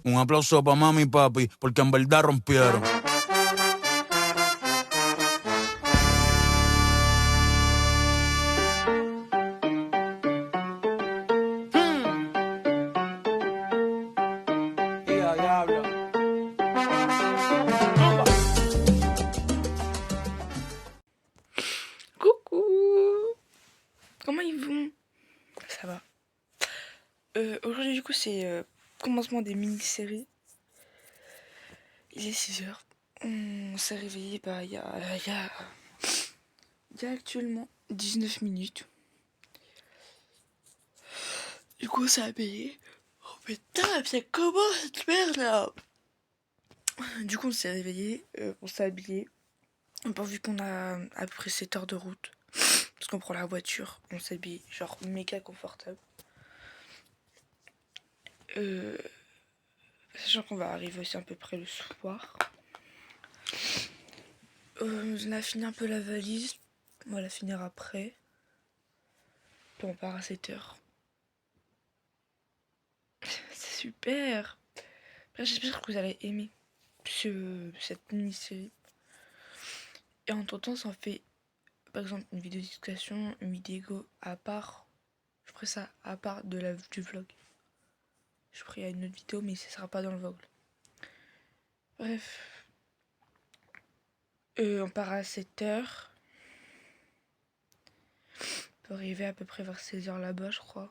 Un aplauso pa' mami y papi, porque en verdad rompieron. Coucou! Comment ils vont? Ça va. Aujourd'hui, du coup, c'est commencement des mini-séries. Il est 6h. On s'est réveillé il y a actuellement 19 minutes. Du coup, ça a payé. Oh putain, c'est comment cette merde là? Du coup, on s'est réveillé, on s'est habillé. Vu qu'on a à peu près 7 heures de route, parce qu'on prend la voiture, on s'habille genre méga confortable. Sachant qu'on va arriver aussi à peu près le soir. On a fini un peu la valise, on va la finir après. Puis on part à 7h. C'est super. J'espère que vous allez aimer cette mini-série. Et en tout temps, ça en fait par exemple une vidéo discussion, une vidéo à part. Je ferai ça à part du vlog. Je ferai une autre vidéo, mais ça sera pas dans le vlog. Bref. On part à 7h. On peut arriver à peu près vers 16h là-bas, je crois.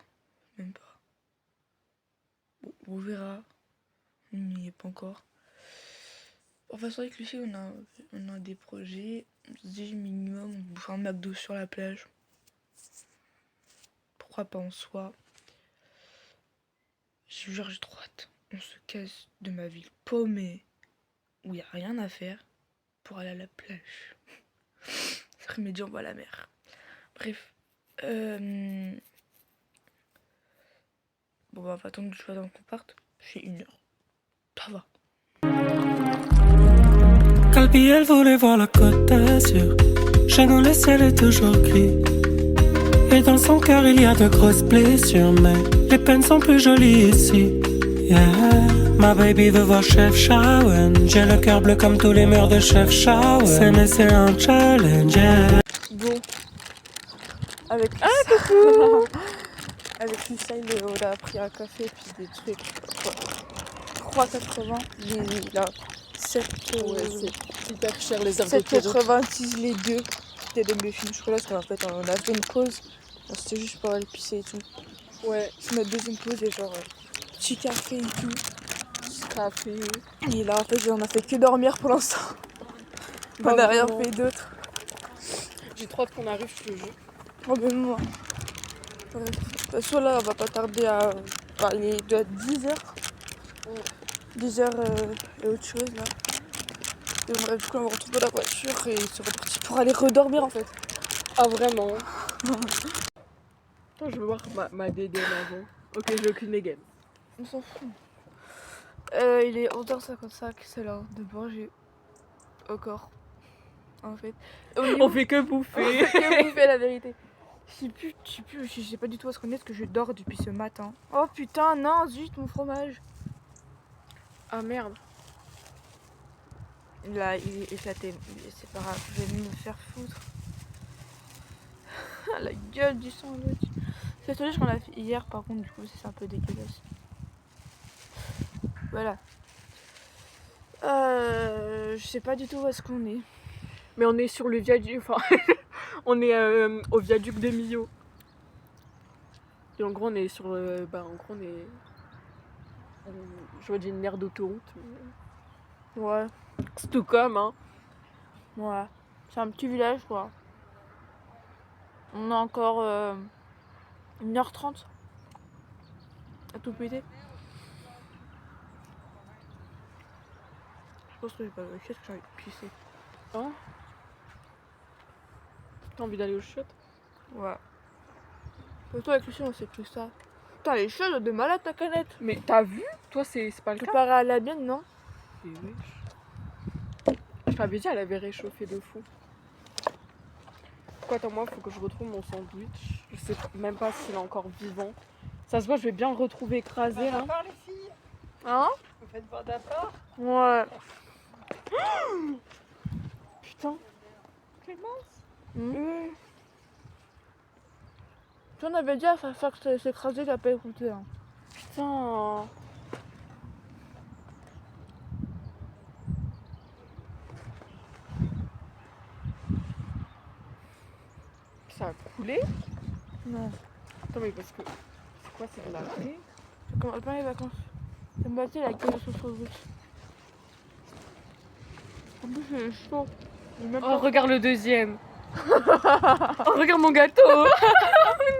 Même pas. Bon, on verra. On n'y est pas encore. Enfin, c'est vrai que Lucie, on a des projets. On se dit minimum, on bouffe un McDo sur la plage. Pourquoi pas en soi. Je jure, j'ai trop hâte. On se casse de ma ville paumée, où il n'y a rien à faire, pour aller à la plage. Après-midi, on va à la mer. Bref. Bon, bah, on va attendre que je qu'on parte. C'est 1h. Ça va. Calbi, elle voulait voir la côte d'Azur. Chez nous, le ciel est toujours gris. Et dans son cœur, il y a de grosses blessures. Mais les peines sont plus jolies ici. Yeah, ma baby veut voir Chef Shawen. J'ai le cœur bleu comme tous les murs de Chef Shawen. S'aimer, c'est un challenge, yeah. Bon. Avec coucou. Avec Lisa, on a pris un café et puis des trucs. 3,80. J'ai là 7. Ouais, c'est hyper cher les heures de 7,90 les deux. C'était des muffins chocolat parce qu'en fait on a fait une pause. C'était juste pour aller pisser et tout. Ouais. C'est notre deuxième pause et genre petit café et tout. Petit café. Et là en fait on a fait que dormir pour l'instant. On n'a rien fait d'autre. J'ai trop hâte qu'on arrive, je te jure. Oh ben moi. De toute façon là on va pas tarder à. Enfin, il doit être 10h. 10h et autre chose là. Et on va du coup on va retrouver la voiture et c'est reparti pour aller redormir en fait. Ah vraiment? Attends, je veux voir ma DD avant. Ok, j'ai aucune dégaine. On s'en fout. Il est 11h55, c'est l'heure de manger. Encore. En fait. On fait que bouffer. On fait que bouffer la vérité. Je sais pas du tout où est-ce qu'on est parce que je dors depuis ce matin. Oh putain, non, zut, mon fromage. Ah merde. Là, il est éclaté. C'est pas grave, je vais me faire foutre. La gueule du sandwich. C'est celui qu'on a fait hier, par contre, du coup, c'est un peu dégueulasse. Voilà. Je sais pas du tout où est-ce qu'on est. Mais on est sur le viaduc, enfin, on est au viaduc de Millau. Et en gros, on est sur le. Bah, en gros, on est. J'aurais dit une aire d'autoroute. Mais... Ouais. Stockholm, hein. Ouais. C'est un petit village, quoi. On a encore 1h30 à tout péter. Je pense que j'ai pas le chiottes, que j'ai envie de pisser. Hein? T'as envie d'aller aux chiottes? Ouais. Et toi avec Lucie on s'est pris ça. Putain, elle est chaude de malade ta canette. Mais t'as vu? Toi, c'est pas le cas? Comparé à la mienne, non? Et wesh. Je t'avais dit, elle avait réchauffé de fou. Quoi, attends, moi, faut que je retrouve mon sandwich. Je sais même pas s'il est encore vivant. Ça se voit, je vais bien le retrouver écrasé là. les filles. Hein? On faites pas d'appart. Ouais. Putain. Mmh. Tu en avais dit à faire que c'est écrasé, t'as pas écouté. Hein. Putain. Ça a coulé? Non. Attends, mais parce que. C'est quoi, c'est de la pluie? Ça commence pas les vacances. C'est moitié la queue sur le route. En plus, c'est chaud. J'ai même Oh, pas- regarde le deuxième. Oh, regarde mon gâteau. Oh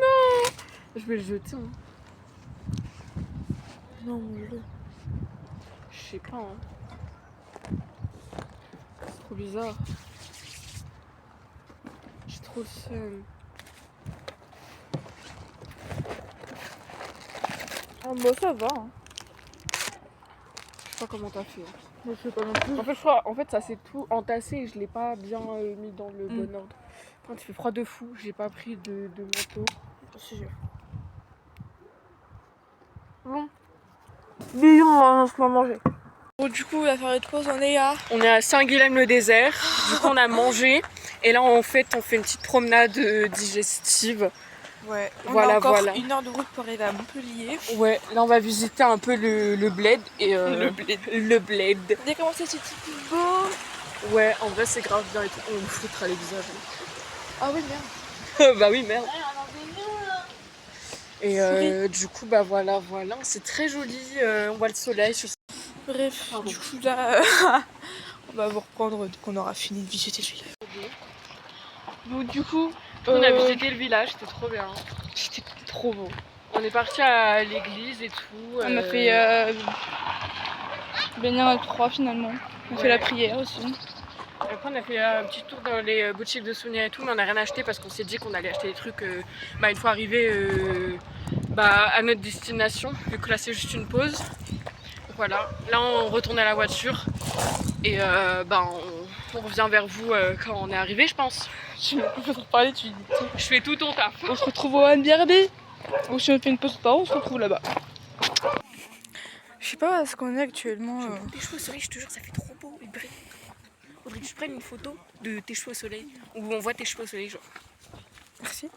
non. Je vais le jeter. Hein. Non, mon Dieu. Je sais pas. Hein. C'est trop bizarre. J'ai trop le seum. Ah, bah ça va. Hein. Je sais pas comment t'as fait. Mais je sais pas non plus. En fait, je crois, ça s'est tout entassé et je l'ai pas bien mis dans le bon ordre. Quand il fait froid de fou, j'ai pas pris de manteau. Si, bon. Bisous, on se va manger. Bon, du coup, la faire de pause, on est à. On est à Saint-Guilhem-le-Désert. Du coup, on a mangé. Et là, en fait, on fait une petite promenade digestive. Ouais, on Voilà, a encore voilà. 1 heure de route pour arriver à Montpellier. Ouais, là, on va visiter un peu le bled. Et, Le bled. Le bled. Dès comment c'est typique beau. Ouais, en vrai, c'est grave bien et tout. On nous foutra les visages. Ah oui, merde. Bah oui, merde. Et du coup, bah voilà. C'est très joli. On voit le soleil. Bref, Pardon. du coup, là, on va vous reprendre dès qu'on aura fini de visiter le village. Donc, du coup, On a visité le village, c'était trop bien. c'était trop beau. On est parti à l'église et tout. On a fait Bénin à 3 finalement. On a fait la prière aussi. Après, on a fait un petit tour dans les boutiques de souvenirs et tout, mais on n'a rien acheté parce qu'on s'est dit qu'on allait acheter des trucs une fois arrivé à notre destination, vu que là c'est juste une pause. Donc voilà, là on retourne à la voiture et on revient vers vous quand on est arrivé, je pense. Je peux te reparler, tu dis. Je fais tout ton taf. On se retrouve au NBRB. Ou si on fait une pause pas, on se retrouve là-bas. Je sais pas où est-ce qu'on est actuellement. Tes cheveux au soleil, je te jure, ça fait trop beau. Il brille. Faudrait que tu prennes une photo de tes cheveux au soleil, où on voit tes cheveux au soleil, genre. Merci.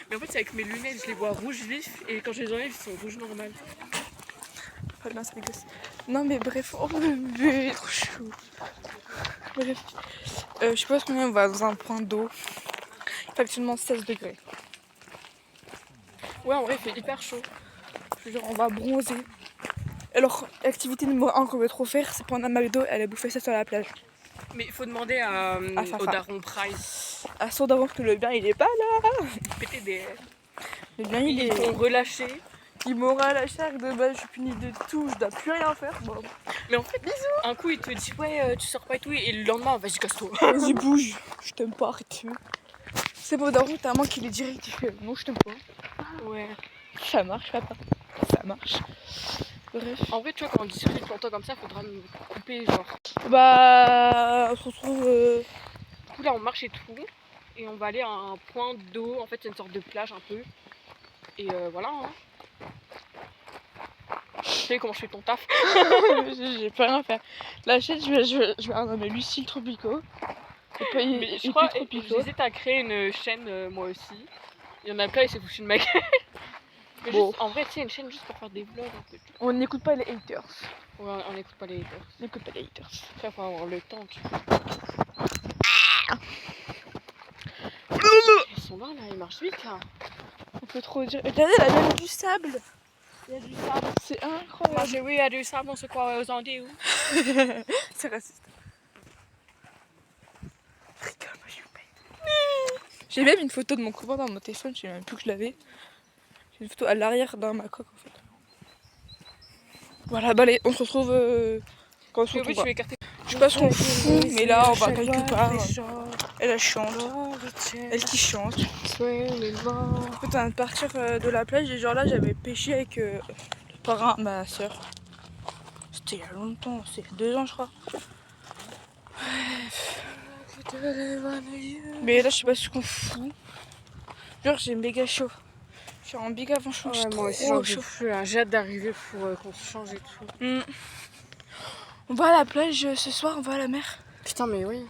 Mais en fait, c'est avec mes lunettes, je les vois rouge vif, et quand je les enlève, ils sont rouge normal. Pas bien, ça dégueulasse. Non, mais bref, oh mon bébé, trop chou. Bref, je sais pas où est-ce qu'on est, on va dans un point d'eau. Il fait actuellement 16 degrés. Ouais, en vrai, il fait hyper chaud. Je veux dire, on va bronzer. Alors, activité numéro 1 qu'on veut trop faire, c'est prendre un McDo et aller bouffer ça sur la plage. Mais il faut demander au Fafa. Daron Price. À son d'avant que le bien il est pas là. Péter des. Le bien il Ils est. t'ont relâché. Il m'aura lâché avec de base, je suis punie de tout, je dois plus rien faire. Bon, Mais en fait, un coup, il te dit ouais, tu sors pas et tout, et le lendemain, vas-y, casse-toi. vas-y, bouge. Je t'aime pas, arrête. C'est beau Daron, t'as un moment qu'il est direct, il fait non, je t'aime pas. Ouais. Ça marche, papa. Ça marche. Bref. En vrai, tu vois, quand on discute longtemps comme ça, faudra nous couper, genre. Bah, on se retrouve. Du coup, là, on marche et tout, et on va aller à un point d'eau. En fait, c'est une sorte de plage un peu. Et voilà. Hein. Je sais comment je fais ton taf. J'ai pas rien à faire. La chaîne, je vais nommer Lucille Tropico. Et puis, Mais je crois que j'hésite à créer une chaîne moi aussi. Il y en a plein et c'est foutu de ma gueule. Mais Bon. juste, en vrai, c'est une chaîne juste pour faire des vlogs un peu. On n'écoute pas les haters. Ouais, on n'écoute pas les haters. On n'écoute pas les haters. Après, faut avoir le temps, tu vois. Ils sont là, ils marchent vite là. On peut trop dire. Regardez, elle a même du sable. Il y a du sable. C'est Moi, incroyable. j'ai vu, il y a du sable, on se croit aux Andes où. C'est raciste. Rigole, moi je suis bête. J'ai même une photo de mon copain dans mon téléphone, je sais même plus que je l'avais. J'ai une photo à l'arrière dans ma coque en fait. Voilà, bah allez, on se retrouve quand on se Oui, retrouve. je vais écarter. Je sais pas ce qu'on fout, mais là on va quelque part. Elle chante. Elle qui chante. En fait, on vient de partir de la plage et genre là j'avais pêché avec le parrain, ma soeur. C'était il y a longtemps, c'est il y a 2 ans je crois. Mais là je sais pas ce qu'on fout. Genre j'ai méga chaud. Je suis en big avant, je suis moi aussi, trop j'en peux chaud. plus. Hein. J'ai hâte d'arriver pour qu'on se change et tout. On va à la plage ce soir, on va à la mer. Putain, mais oui.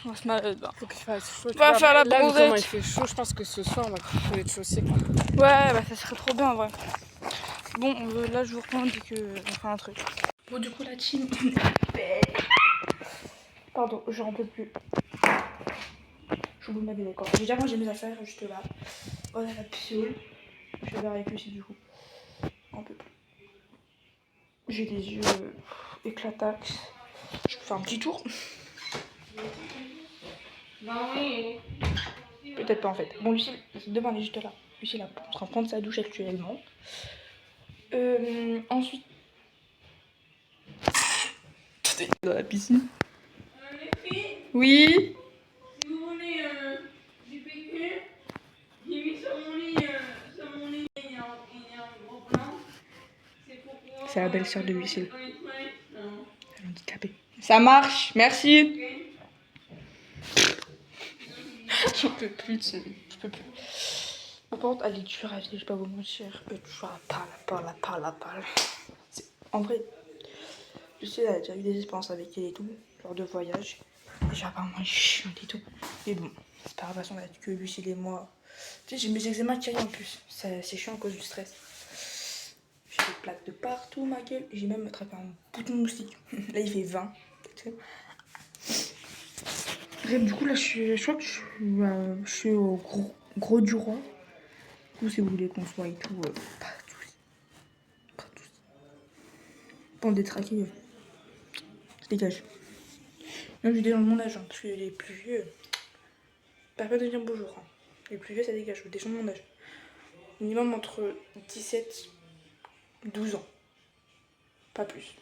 On va se marier dedans. Faut qu'il fasse chaud. On va faire la là, vu bronzette. comment il fait chaud, je pense que ce soir, on va couper les chaussées. Quoi. Ouais, bah ça serait trop bien en vrai. Bon, là je vous reprends dès que on fait un truc. Bon, du coup, la team. Pardon, j'en peux plus. Je vous m'avais d'accord. J'ai déjà rangé mes affaires juste là. Voilà la piole. Je vais avec lui du coup. Un peu plus. J'ai les yeux éclatax. Je vais faire un petit tour. Peut-être pas en fait. Bon, Lucille, demain elle est juste là. Lucille est en train de prendre sa douche actuellement. Ensuite. Dans la piscine. Oui. Si vous voulez du PQ, j'ai mis sur mon lit, il y a un gros plan. C'est pour pouvoir. C'est la belle-sœur de Lucille. dans les toilettes. Non. Elle est handicapée. Ça marche, merci. J'en peux plus de ce. Je peux plus. Par contre, elle est dure à vivre, je vais pas vous mentir. Toujours la parle. En vrai, je sais, elle a déjà eu des expériences avec elle et tout, genre de voyage. Déjà, apparemment, chiante et tout. Mais bon, c'est pas grave, de toute façon, on a que Lucille et moi. Tu sais, j'ai mes eczémas qui arrivent en plus. C'est chiant à cause du stress. J'ai des plaques de partout, ma gueule. J'ai même attrapé un bouton de moustique. Là, il fait 20. Bref, du coup, là, je crois que je suis au gros du roi. Ou si vous voulez qu'on soit et tout, pas de soucis. Pas de soucis. Pour détraquer, je dégage. Même j'ai des gens de mon âge, hein, parce que les plus vieux, pas de dire bonjour. Hein. Les plus vieux, ça dégage, des gens de mon âge. Minimum entre 17 et 12 ans. Pas plus.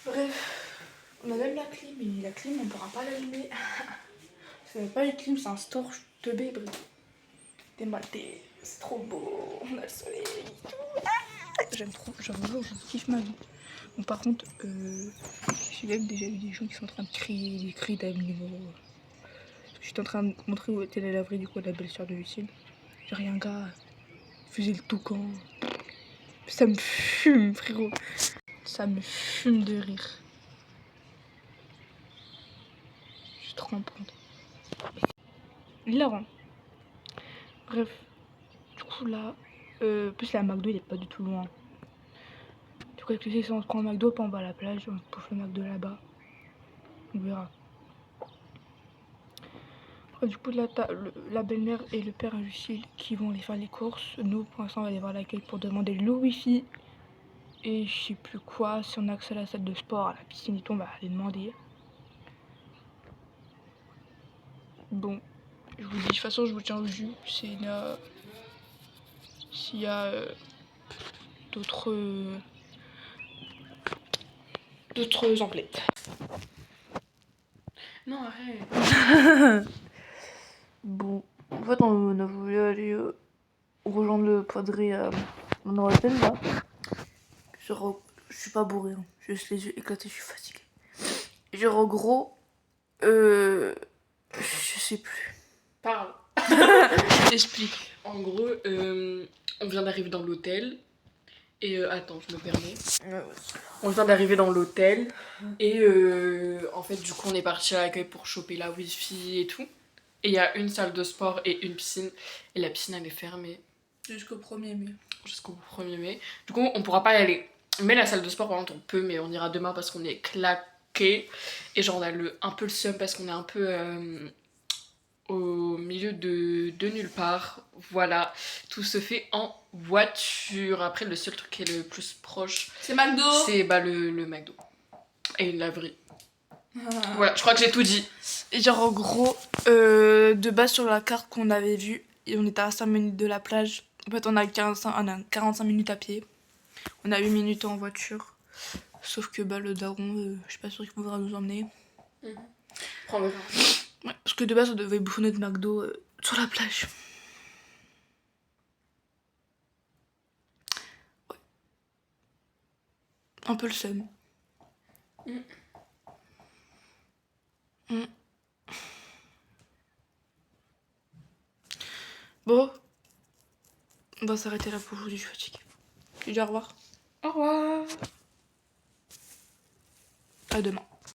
Bref, on a même la clim, mais la clim, on pourra pas l'allumer. C'est pas une clim, c'est un storage de bébé. Des matés, c'est trop beau, on a le soleil et tout. Ah, j'aime trop, je kiffe ma vie. Bon, par contre, j'ai même déjà eu des gens qui sont en train de crier des cris d'amour. J'étais en train de montrer où était la laverie du coup de la belle-sœur de Lucille. J'ai rien, gars, il faisait le toucan. Ça me fume, frérot. Ça me fume de rire. Je suis trop empreinte. Hilarant. Bref, du coup là, plus la McDo il est pas du tout loin. Du coup avec le si on se prend le McDo, pas on va à la plage, on bouffe le McDo là-bas. On verra. Après, du coup là t'as la belle-mère et le père Lucille qui vont aller faire les courses. Nous pour l'instant on va aller voir l'accueil pour demander le wifi. Et je sais plus quoi, si on a accès à la salle de sport, à la piscine et tout, on va aller demander. Bon, je vous dis, de toute façon je vous tiens au jus. S'il y a d'autres emplettes. Non, arrête. Bon, en fait on a voulu aller rejoindre le padré à mon hôtel là. Genre, je suis pas bourré, hein. J'ai juste les yeux éclatés, je suis fatiguée. Genre en gros, je sais plus. Parle. Explique. En gros, on vient d'arriver dans l'hôtel. Et attends, je me permets. On vient d'arriver dans l'hôtel. Et en fait, du coup, on est parti à l'accueil pour choper la wifi et tout. Et il y a une salle de sport et une piscine. Et la piscine, elle est fermée. Jusqu'au 1er mai. Jusqu'au 1er mai. Du coup, on pourra pas y aller. Mais la salle de sport, par contre, on peut, mais on ira demain parce qu'on est claqué. Et genre, on a un peu le seum parce qu'on est un peu au milieu de nulle part. Voilà, tout se fait en voiture. Après, le seul truc qui est le plus proche, C'est McDo. c'est le McDo. Et une laverie. Voilà, je crois que j'ai tout dit. Et genre en gros, de base sur la carte qu'on avait vue, et on était à 5 minutes de la plage. En fait, on a 45 minutes à pied. On a 8 minutes en voiture. Sauf que bah, le daron, je suis pas sûre qu'il voudra nous emmener. Prends le vin. Ouais, parce que de base, on devait bouffer notre McDo sur la plage. Ouais. Un peu le seum. Bon, on va s'arrêter là pour aujourd'hui, je suis fatiguée. Tu dis au revoir. Au revoir. À demain.